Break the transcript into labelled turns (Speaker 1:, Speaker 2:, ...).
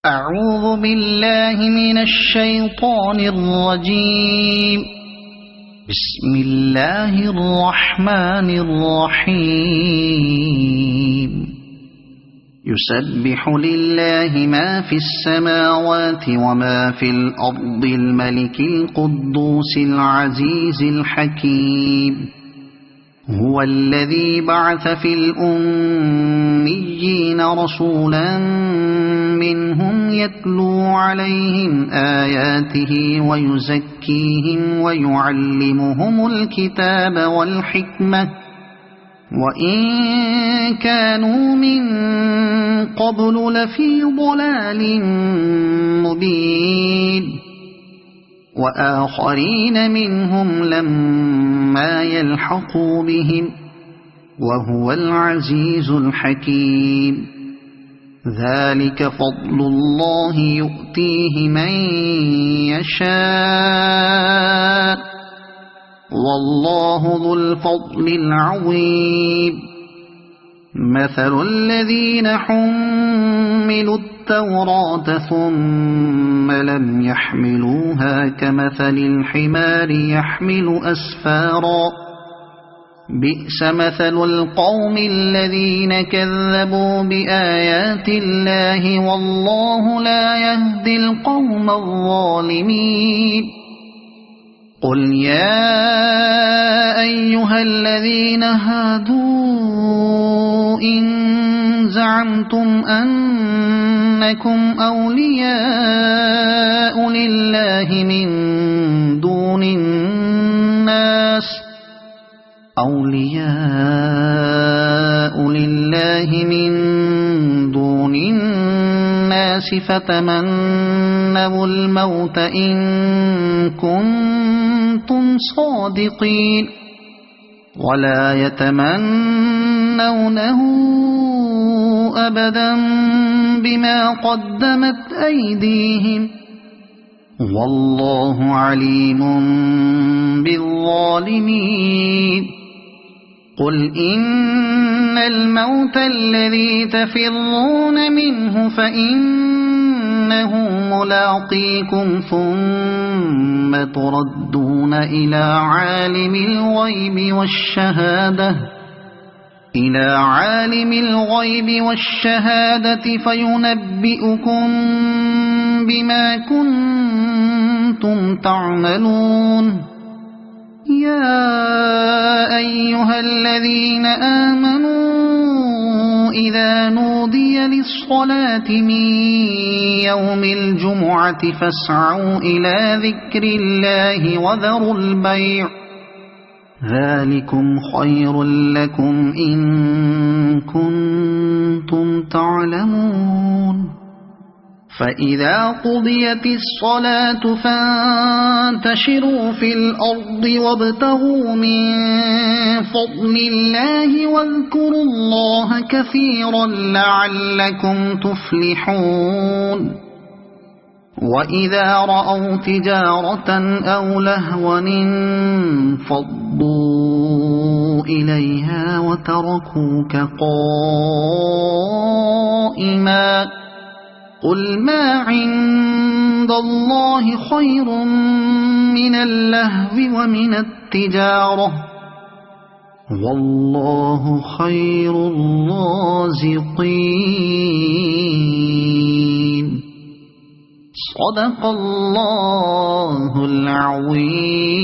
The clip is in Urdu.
Speaker 1: أعوذ بالله من الشيطان الرجيم. بسم الله الرحمن الرحيم. يسبح لله ما في السماوات وما في الأرض الملك القدوس العزيز الحكيم. هو الذي بعث في الأميين رسولا منهم يتلو عليهم آياته ويزكيهم ويعلمهم الكتاب والحكمة وإن كانوا من قبل لفي ضلال مبين وآخرين منهم لما يلحقوا بهم وهو العزيز الحكيم. ذلك فضل الله يؤتيه من يشاء والله ذو الفضل العظيم. مثل الذين حملوا التوراة ثم لم يحملوها كمثل الحمار يحمل أسفارا بئس مثل القوم الذين كذبوا بآيات الله والله لا يهدي القوم الظالمين. قل يا أيها الذين هادوا إن زعمتم أنكم أولياء لله من دون الناس فتمنوا الموت إن كنتم صادقين ولا يتمنونه أبدا بما قدمت أيديهم والله عليم بالظالمين. قل إن الموت الذي تفرون منه فإنه ملاقيكم ثم تردون إلى عالم الغيب والشهادة فينبئكم بما كنتم تعملون. يا أيها الذين آمنوا إذا نودي للصلاة من يوم الجمعة فاسعوا إلى ذكر الله وذروا البيع ذلكم خير لكم إن كنتم تعلمون. فإذا قضيت الصلاة فانتشروا في الأرض وابتغوا من فضل الله واذكروا الله كثيرا لعلكم تفلحون. وإذا رأوا تجارة أو لهوا انفضوا إليها وتركوك قائما قل ما عند الله خير من اللهو ومن التجارة والله خير الرازقين. صدق الله العظيم.